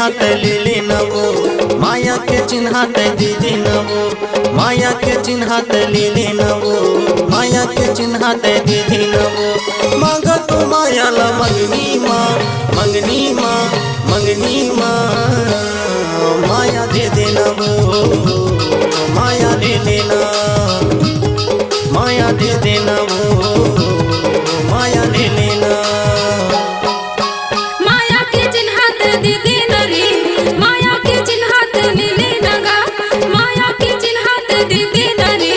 चिन्हात ले नवो माया के चिन्हात दीदी नवो माया के चिन्हात ले नवो माया के चिन्हात दीदी नवो मांग तो माया ला मंगनी माँ मंगनी माँ मंगनी माँ माया दे देना वो माया दे देना माया दे देना वो माया दे लेना माया के चिन्हात दे देना रे माया के चिन्हात ले लेना गा माया के चिन्हात दे देना रे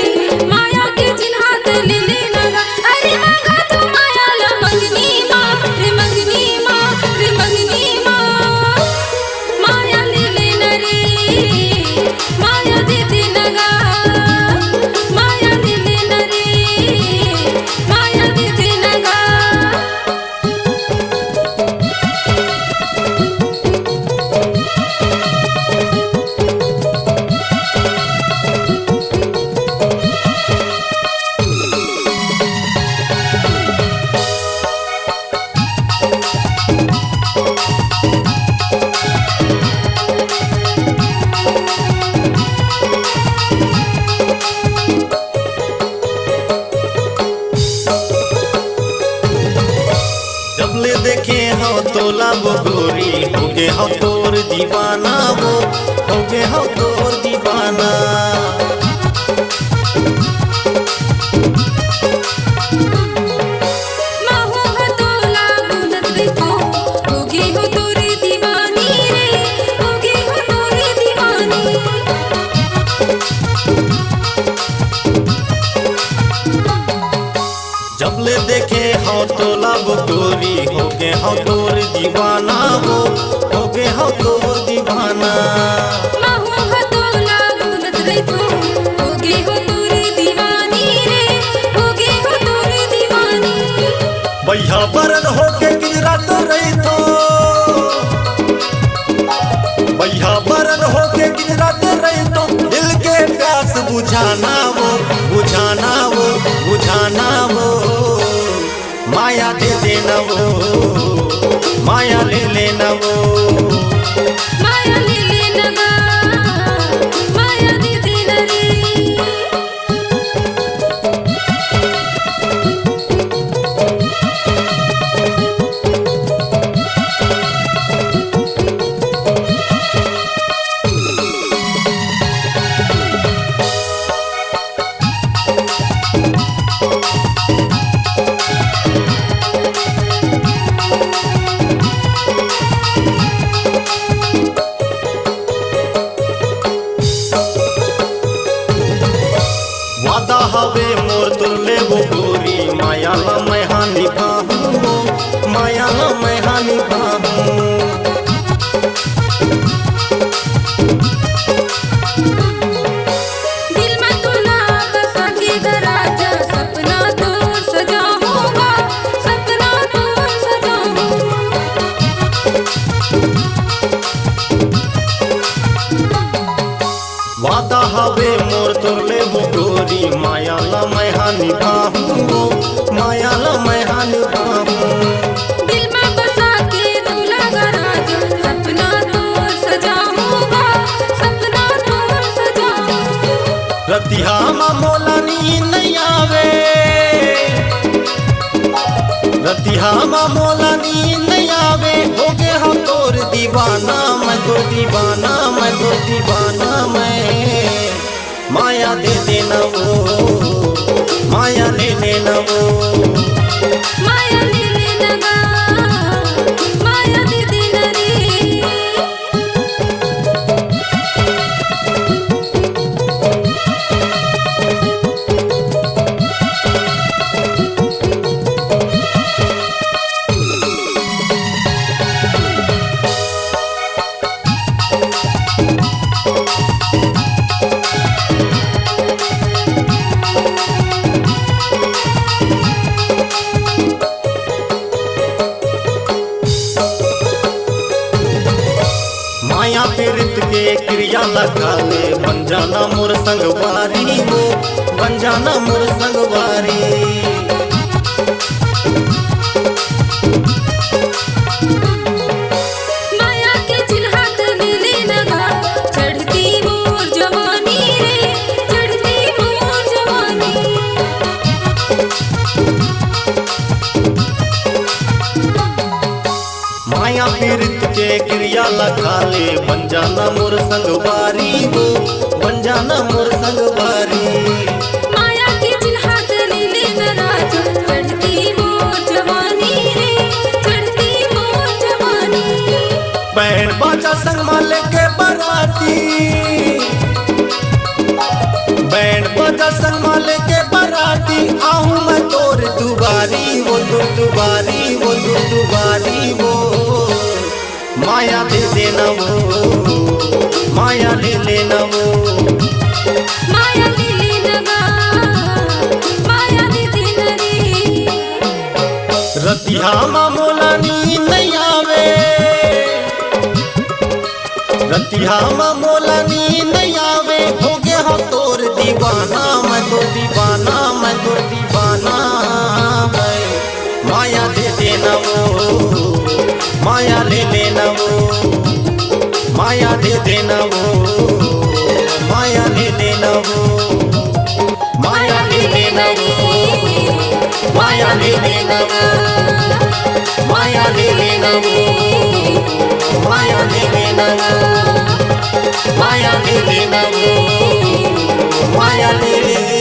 माया के चिन्हात ले लेना गा अरे मांगा तो माया ला मंगनी माँ रे मंगनी माँ रे मंगनी माँ माया ले लेना रे माया दे देना गा माया दे देना रे माया दे देना गा जब ले देखे हो तोला वो गोरी हो गे हो तोर दीवाना वो हो गे हो तोर दीवाना माहो हतोला गुनत देखो होगी हो तोरी दीवानी रे होगी हो तोरी दीवानी जब ले देखे हो तोला वो गोरी हो गे हो तोर दीवाना वो हो गे हो तोर दीवाना माहो हतोला गुनत देखो होगी हो तोरी दीवानी रे होगी हो तोरी दीवानी भैया बरन हो के गिरत रही तो भैया बरन हो के गिरत रही तो दिल के प्यास बुझाना वो बुझाना वो बुझाना वो माया दे देना वो माया ले लेना वो माया ले लेना गा माया दे देना रे वादा हवे मोर तुरले वो गोरी माया ला मैं हानि बाहूँ माया ला मैं हानि बाहूँ दिल में तू ना बसा के दराजा सपना तो सजा होगा सपना तो सजा वादा हवे मोर तुरले वो गोरी माया ला मैं हानि बाहूँ माया ला मैं हानि बाहूँ दिल में बसा के दूल्हा गराजा सपना तो सजा होगा सपना तो सजा रतिहा माँ मोला नींद नहीं आवे रतिहा माँ मोला नींद नहीं आवे हो गे हम तोर दीवाना मैं तो दीवाना मैं तो दीवाना मैं माया दे देना वो माया ले लेना वो माया ले लेना गा माया दे देना रे माया पीड़ित के क्रिया लगा ले बन जाना मोर संगवारी वो बन जाना मोर संगवारी माया के चिन्हात क्रिया लखा ले बन जाना मोर संगवारी हो, बन जाना मोर संगवारी। माया के चिन्हात लीले न राजा, चढ़ती मोर जवानी रे, चढ़ती मोर जवानी। बैंड बाजा संग माले के बराती, बैंड बाजा संग माले के बराती। आऊं मैं तोर दुबारी वो दुबारी वो दुबारी वो। माया दे देना वो, माया ले लेना वो। माया लीले नगा, माया दे देना रे। रतिया मोला नींद नहीं आवे, रतिया मोला नींद नहीं आवे। हो गया हो तोर दीवाना मैं तो दीवाना, मैं तो दीवाना मैं। माया दे देना वो, माया ले लेना वो, माया दे देना वो, माया ले लेना वो, माया ले लेना वो, माया ले लेना वो, माया ले लेना वो, माया ले लेना वो, माया ले लेना वो, माया ले लेना।